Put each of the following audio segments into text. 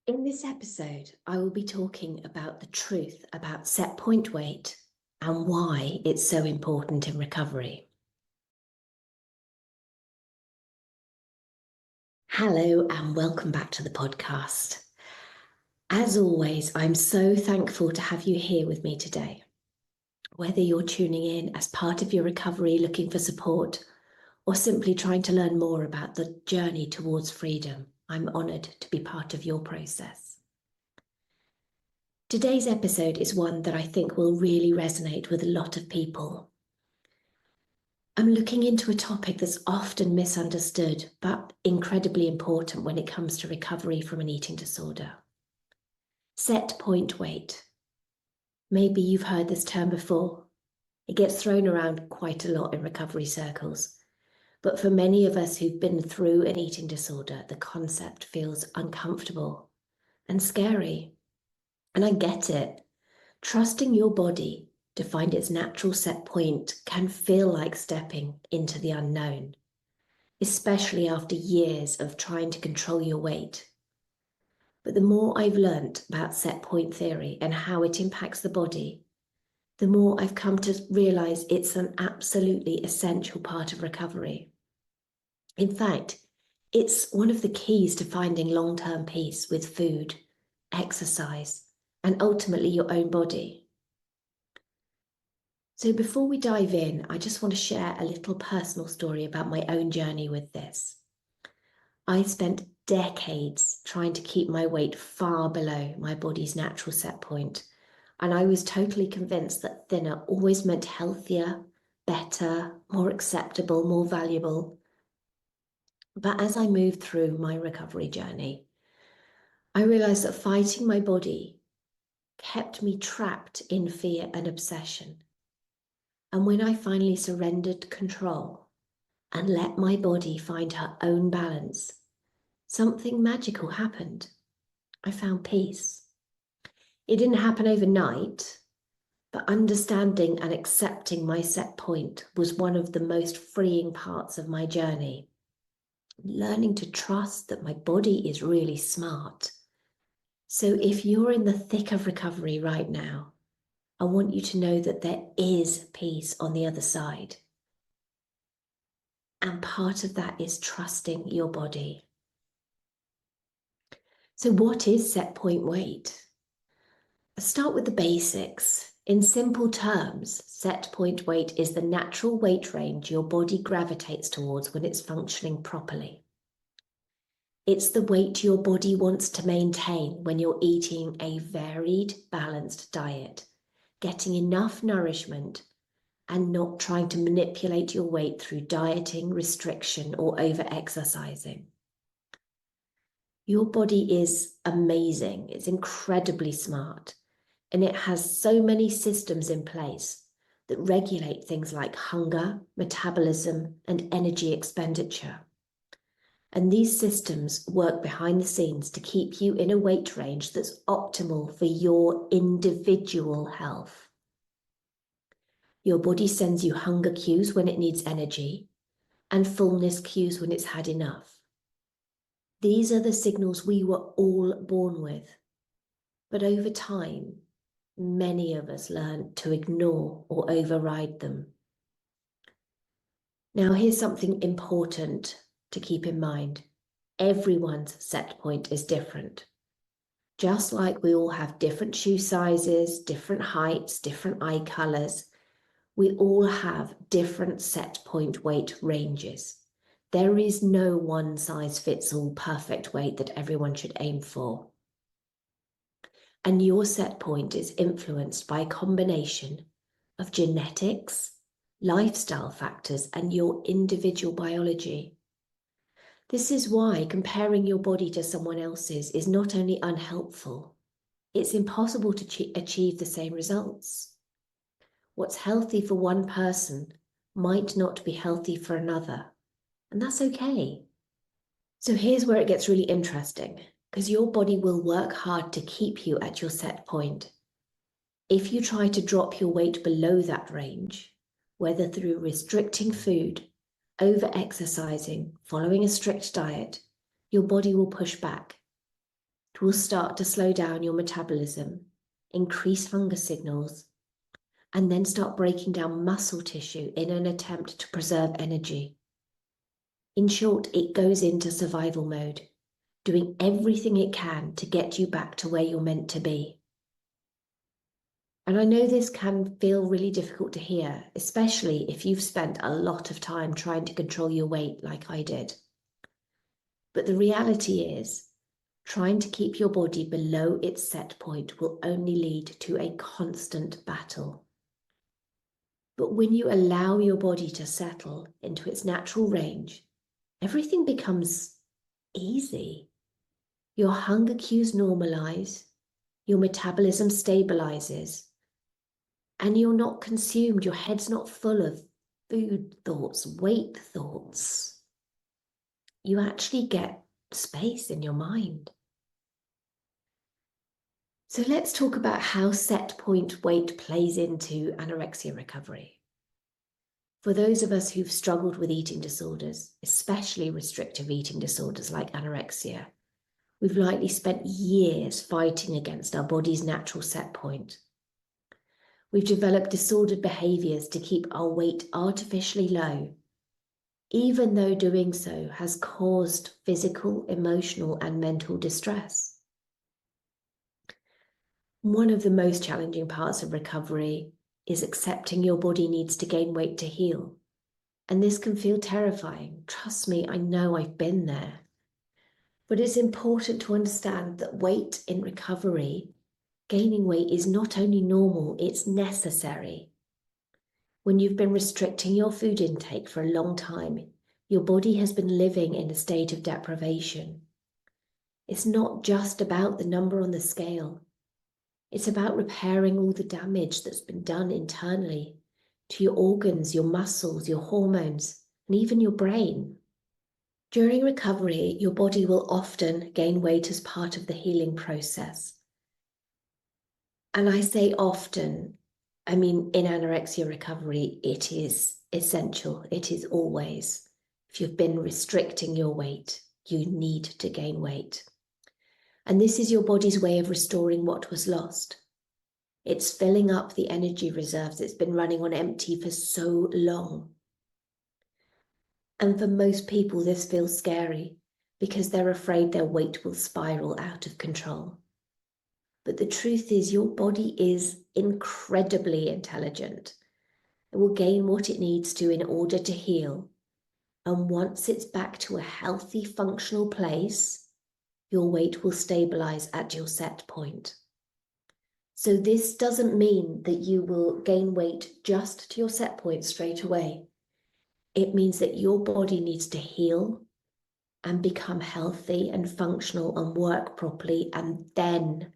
In this episode, I will be talking about the truth about set point weight and why it's so important in recovery. Hello and welcome back to the podcast. As always, I'm so thankful to have you here with me today. Whether you're tuning in as part of your recovery, looking for support, or simply trying to learn more about the journey towards freedom, I'm honoured to be part of your process. Today's episode is one that I think will really resonate with a lot of people. I'm looking into a topic that's often misunderstood, but incredibly important when it comes to recovery from an eating disorder. Set point weight. Maybe you've heard this term before. It gets thrown around quite a lot in recovery circles. But for many of us who've been through an eating disorder, the concept feels uncomfortable and scary. And I get it. Trusting your body to find its natural set point can feel like stepping into the unknown, especially after years of trying to control your weight. But the more I've learnt about set point theory and how it impacts the body, the more I've come to realize it's an absolutely essential part of recovery. In fact, it's one of the keys to finding long-term peace with food, exercise, and ultimately your own body. So before we dive in, I just want to share a little personal story about my own journey with this. I spent decades trying to keep my weight far below my body's natural set point, and I was totally convinced that thinner always meant healthier, better, more acceptable, more valuable. But as I moved through my recovery journey, I realized that fighting my body kept me trapped in fear and obsession. And when I finally surrendered control and let my body find her own balance, something magical happened. I found peace. It didn't happen overnight, but understanding and accepting my set point was one of the most freeing parts of my journey. Learning to trust that my body is really smart. So if you're in the thick of recovery right now, I want you to know that there is peace on the other side. And part of that is trusting your body. So what is set point weight? Let's start with the basics. In simple terms, set point weight is the natural weight range your body gravitates towards when it's functioning properly. It's the weight your body wants to maintain when you're eating a varied, balanced diet, getting enough nourishment and not trying to manipulate your weight through dieting, restriction, or over-exercising. Your body is amazing. It's incredibly smart, and it has so many systems in place that regulate things like hunger, metabolism, and energy expenditure. And these systems work behind the scenes to keep you in a weight range that's optimal for your individual health. Your body sends you hunger cues when it needs energy and fullness cues when it's had enough. These are the signals we were all born with, but over time, many of us learn to ignore or override them. Now, here's something important to keep in mind. Everyone's set point is different. Just like we all have different shoe sizes, different heights, different eye colors, we all have different set point weight ranges. There is no one size fits all perfect weight that everyone should aim for. And your set point is influenced by a combination of genetics, lifestyle factors, and your individual biology. This is why comparing your body to someone else's is not only unhelpful, it's impossible to achieve the same results. What's healthy for one person might not be healthy for another, and that's okay. So here's where it gets really interesting, because your body will work hard to keep you at your set point. If you try to drop your weight below that range, whether through restricting food, over-exercising, following a strict diet, your body will push back. It will start to slow down your metabolism, increase hunger signals, and then start breaking down muscle tissue in an attempt to preserve energy. In short, it goes into survival mode, doing everything it can to get you back to where you're meant to be. And I know this can feel really difficult to hear, especially if you've spent a lot of time trying to control your weight like I did. But the reality is, trying to keep your body below its set point will only lead to a constant battle. But when you allow your body to settle into its natural range, everything becomes easy. Your hunger cues normalize, your metabolism stabilizes, and you're not consumed. Your head's not full of food thoughts, weight thoughts. You actually get space in your mind. So let's talk about how set point weight plays into anorexia recovery. For those of us who've struggled with eating disorders, especially restrictive eating disorders like anorexia, we've likely spent years fighting against our body's natural set point. We've developed disordered behaviors to keep our weight artificially low, even though doing so has caused physical, emotional, and mental distress. One of the most challenging parts of recovery is accepting your body needs to gain weight to heal. And this can feel terrifying. Trust me, I know I've been there. But it's important to understand that weight in recovery, gaining weight is not only normal, it's necessary. When you've been restricting your food intake for a long time, your body has been living in a state of deprivation. It's not just about the number on the scale. It's about repairing all the damage that's been done internally to your organs, your muscles, your hormones, and even your brain. During recovery, your body will often gain weight as part of the healing process. And I say often, I mean, in anorexia recovery, it is essential. It is always. If you've been restricting your weight, you need to gain weight. And this is your body's way of restoring what was lost. It's filling up the energy reserves that's been running on empty for so long. And for most people, this feels scary because they're afraid their weight will spiral out of control. But the truth is, your body is incredibly intelligent. It will gain what it needs to in order to heal. And once it's back to a healthy, functional place, your weight will stabilize at your set point. So this doesn't mean that you will gain weight just to your set point straight away. It means that your body needs to heal and become healthy and functional and work properly, and then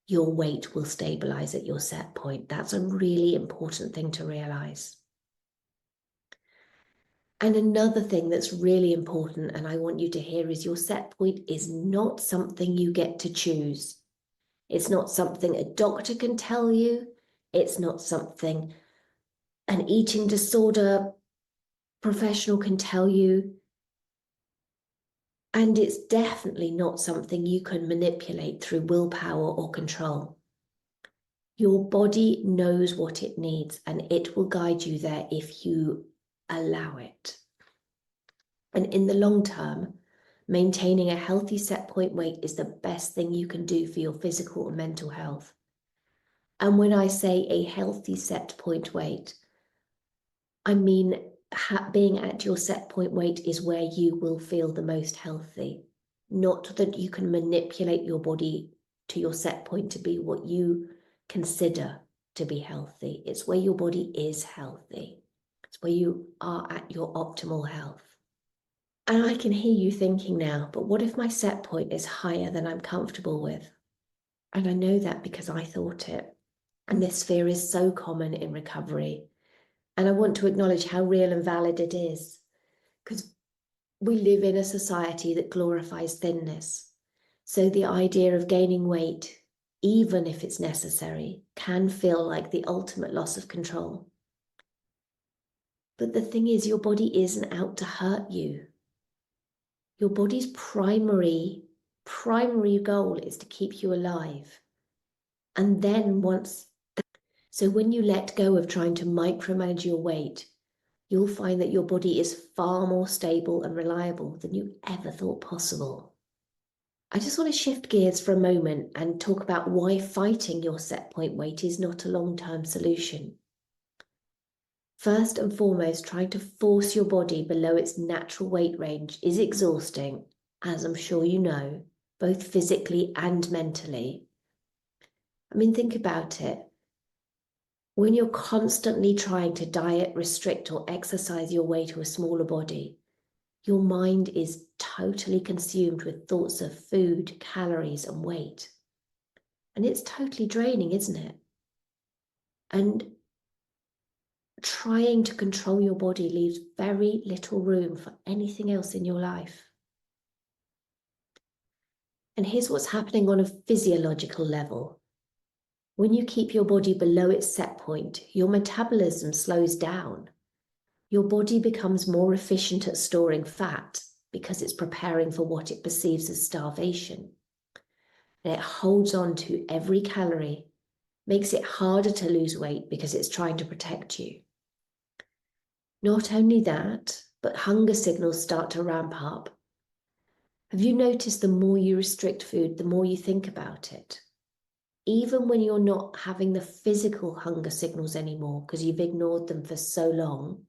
your weight will stabilize at your set point. That's a really important thing to realize. And another thing that's really important, and I want you to hear, is your set point is not something you get to choose. It's not something a doctor can tell you. It's not something an eating disorder professional can tell you. And it's definitely not something you can manipulate through willpower or control. Your body knows what it needs, and it will guide you there if you allow it. And in the long term, maintaining a healthy set point weight is the best thing you can do for your physical and mental health. And when I say a healthy set point weight, I mean being at your set point weight is where you will feel the most healthy, not that you can manipulate your body to your set point to be what you consider to be healthy. It's where your body is healthy. It's where you are at your optimal health. And I can hear you thinking now, but what if my set point is higher than I'm comfortable with? And I know that because I thought it. And this fear is so common in recovery. And I want to acknowledge how real and valid it is, because we live in a society that glorifies thinness. So the idea of gaining weight, even if it's necessary, can feel like the ultimate loss of control. But the thing is, your body isn't out to hurt you. Your body's primary primary goal is to keep you alive. And then so when you let go of trying to micromanage your weight, you'll find that your body is far more stable and reliable than you ever thought possible. I just want to shift gears for a moment and talk about why fighting your set point weight is not a long-term solution. First and foremost, trying to force your body below its natural weight range is exhausting, as I'm sure you know, both physically and mentally. I mean, think about it. When you're constantly trying to diet, restrict, or exercise your way to a smaller body, your mind is totally consumed with thoughts of food, calories, and weight. And it's totally draining, isn't it? And trying to control your body leaves very little room for anything else in your life. And here's what's happening on a physiological level. When you keep your body below its set point, your metabolism slows down. Your body becomes more efficient at storing fat because it's preparing for what it perceives as starvation. And it holds on to every calorie, makes it harder to lose weight because it's trying to protect you. Not only that, but hunger signals start to ramp up. Have you noticed the more you restrict food, the more you think about it? Even when you're not having the physical hunger signals anymore because you've ignored them for so long,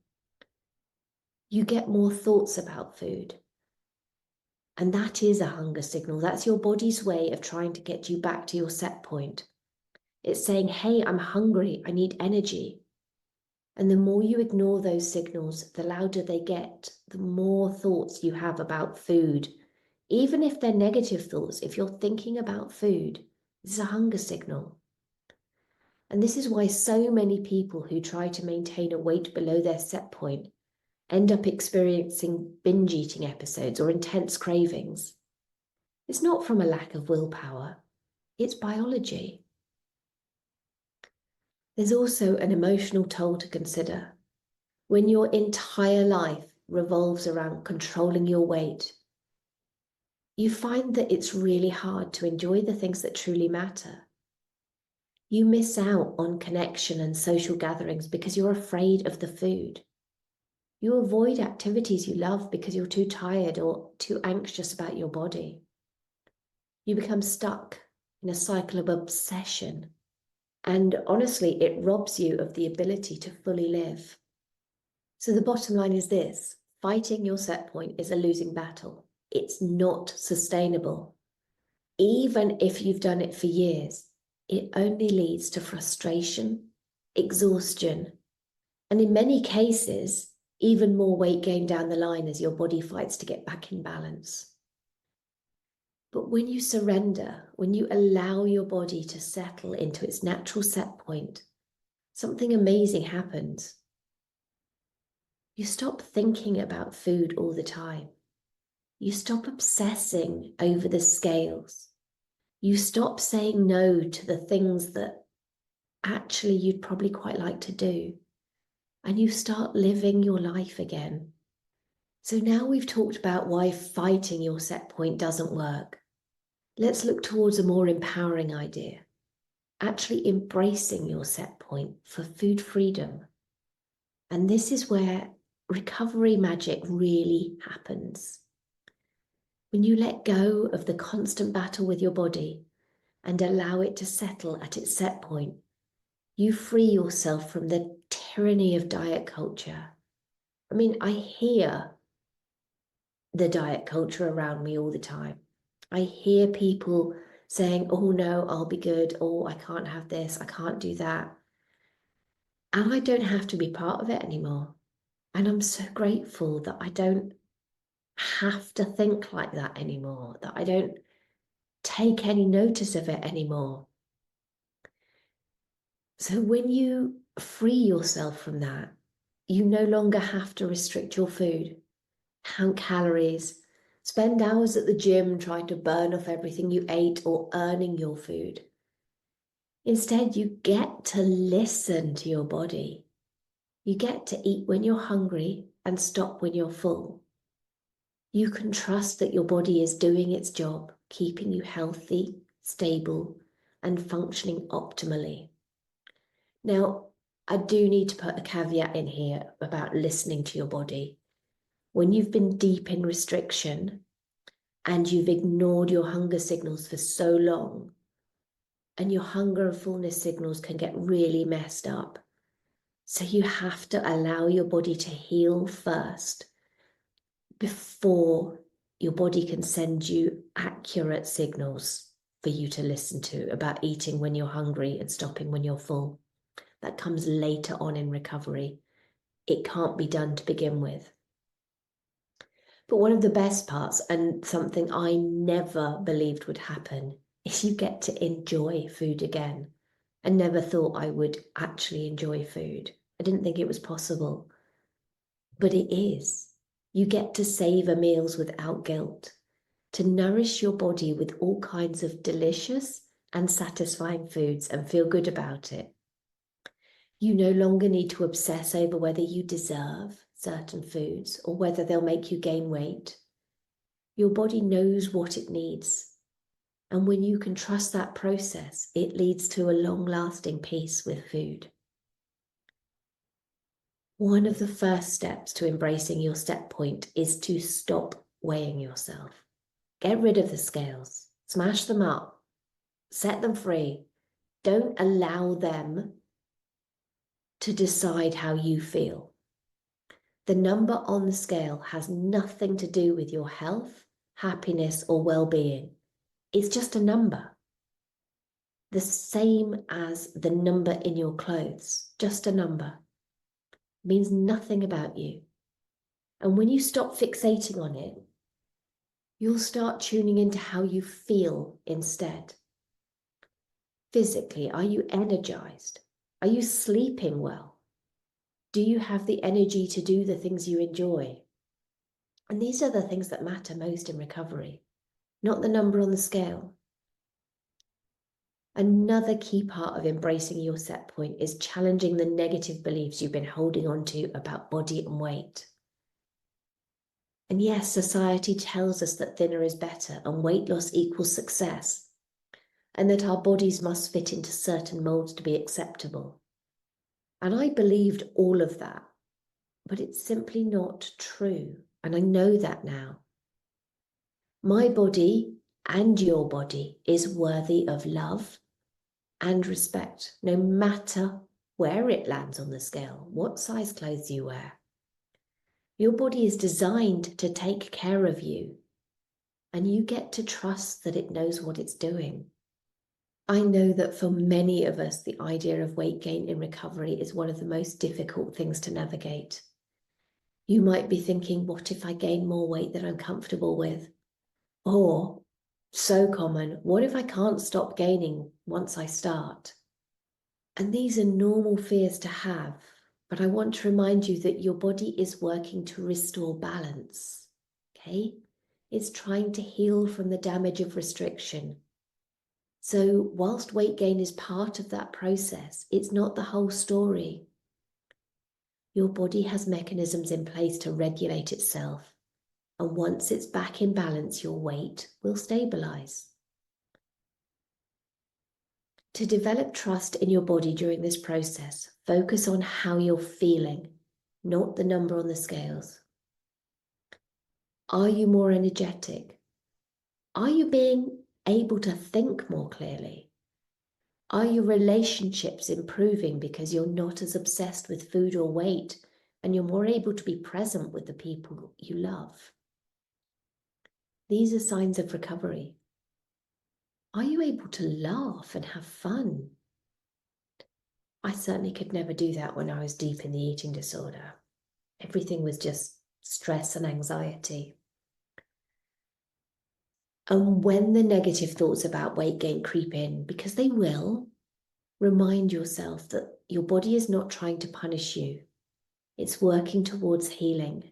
you get more thoughts about food. And that is a hunger signal. That's your body's way of trying to get you back to your set point. It's saying, hey, I'm hungry, I need energy. And the more you ignore those signals, the louder they get, the more thoughts you have about food. Even if they're negative thoughts, if you're thinking about food, this is a hunger signal. And this is why so many people who try to maintain a weight below their set point end up experiencing binge eating episodes or intense cravings. It's not from a lack of willpower, it's biology. There's also an emotional toll to consider. When your entire life revolves around controlling your weight, you find that it's really hard to enjoy the things that truly matter. You miss out on connection and social gatherings because you're afraid of the food. You avoid activities you love because you're too tired or too anxious about your body. You become stuck in a cycle of obsession. And honestly, it robs you of the ability to fully live. So the bottom line is this: fighting your set point is a losing battle. It's not sustainable. Even if you've done it for years, it only leads to frustration, exhaustion, and in many cases, even more weight gain down the line as your body fights to get back in balance. But when you surrender, when you allow your body to settle into its natural set point, something amazing happens. You stop thinking about food all the time. You stop obsessing over the scales. You stop saying no to the things that actually you'd probably quite like to do. And you start living your life again. So now we've talked about why fighting your set point doesn't work. Let's look towards a more empowering idea. Actually embracing your set point for food freedom. And this is where recovery magic really happens. When you let go of the constant battle with your body and allow it to settle at its set point, you free yourself from the tyranny of diet culture. I mean, I hear the diet culture around me all the time. I hear people saying, oh no, I'll be good. Oh, I can't have this. I can't do that. And I don't have to be part of it anymore. And I'm so grateful that I don't have to think like that anymore, that I don't take any notice of it anymore. So when you free yourself from that, you no longer have to restrict your food, count calories, spend hours at the gym trying to burn off everything you ate or earning your food. Instead, you get to listen to your body. You get to eat when you're hungry and stop when you're full. You can trust that your body is doing its job keeping you healthy, stable, and functioning optimally. Now, I do need to put a caveat in here about listening to your body. When you've been deep in restriction and you've ignored your hunger signals for so long, and your hunger and fullness signals can get really messed up. So you have to allow your body to heal first before your body can send you accurate signals for you to listen to about eating when you're hungry and stopping when you're full. That comes later on in recovery. It can't be done to begin with. But one of the best parts, and something I never believed would happen, is you get to enjoy food again. I never thought I would actually enjoy food. I didn't think it was possible. But it is. You get to savor meals without guilt, to nourish your body with all kinds of delicious and satisfying foods and feel good about it. You no longer need to obsess over whether you deserve certain foods or whether they'll make you gain weight. Your body knows what it needs. And when you can trust that process, it leads to a long-lasting peace with food. One of the first steps to embracing your set point is to stop weighing yourself. Get rid of the scales, smash them up, set them free. Don't allow them to decide how you feel. The number on the scale has nothing to do with your health, happiness, or well-being. It's just a number. The same as the number in your clothes, just a number. It means nothing about you. And when you stop fixating on it, you'll start tuning into how you feel instead. Physically, are you energized? Are you sleeping well? Do you have the energy to do the things you enjoy? And these are the things that matter most in recovery, not the number on the scale. Another key part of embracing your set point is challenging the negative beliefs you've been holding on to about body and weight. And yes, society tells us that thinner is better and weight loss equals success, and that our bodies must fit into certain molds to be acceptable. And I believed all of that, but it's simply not true. And I know that now. My body and your body is worthy of love and respect, no matter where it lands on the scale, what size clothes you wear. Your body is designed to take care of you, and you get to trust that it knows what it's doing. I know that for many of us, the idea of weight gain in recovery is one of the most difficult things to navigate. You might be thinking, what if I gain more weight than I'm comfortable with? Or, so common, what if I can't stop gaining once I start? And these are normal fears to have, but I want to remind you that your body is working to restore balance, okay? It's trying to heal from the damage of restriction. So whilst weight gain is part of that process, it's not the whole story. Your body has mechanisms in place to regulate itself. And once it's back in balance, your weight will stabilize. To develop trust in your body during this process, focus on how you're feeling, not the number on the scales. Are you more energetic? Are you being able to think more clearly? Are your relationships improving because you're not as obsessed with food or weight and you're more able to be present with the people you love? These are signs of recovery. Are you able to laugh and have fun? I certainly could never do that when I was deep in the eating disorder. Everything was just stress and anxiety. And when the negative thoughts about weight gain creep in, because they will, remind yourself that your body is not trying to punish you. It's working towards healing.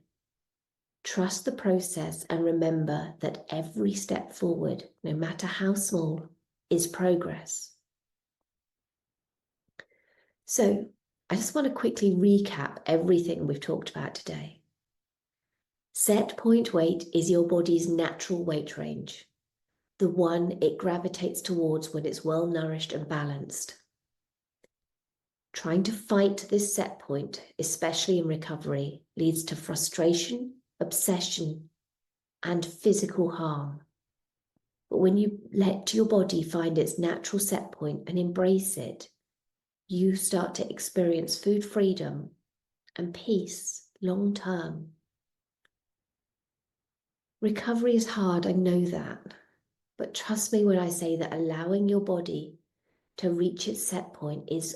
Trust the process and remember that every step forward, no matter how small, is progress. So I just want to quickly recap everything we've talked about today. Set point weight is your body's natural weight range. the one it gravitates towards when it's well nourished and balanced. Trying to fight this set point, especially in recovery, leads to frustration, obsession, and physical harm. But when you let your body find its natural set point and embrace it, you start to experience food freedom and peace long term. Recovery is hard, I know that. But trust me when I say that allowing your body to reach its set point is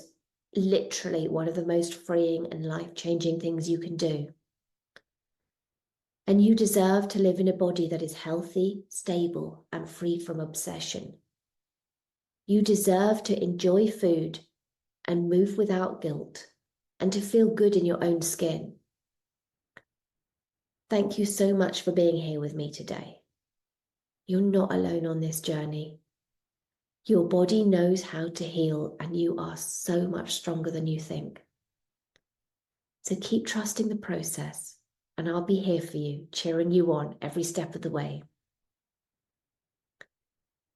literally one of the most freeing and life-changing things you can do. And you deserve to live in a body that is healthy, stable, and free from obsession. You deserve to enjoy food and move without guilt and to feel good in your own skin. Thank you so much for being here with me today. You're not alone on this journey. Your body knows how to heal, and you are so much stronger than you think. So keep trusting the process, and I'll be here for you, cheering you on every step of the way.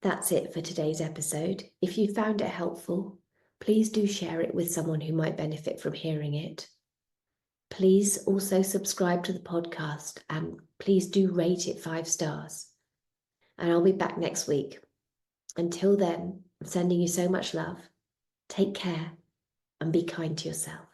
That's it for today's episode. If you found it helpful, please do share it with someone who might benefit from hearing it. Please also subscribe to the podcast, and please do rate it 5 stars. And I'll be back next week. Until then, I'm sending you so much love. Take care and be kind to yourself.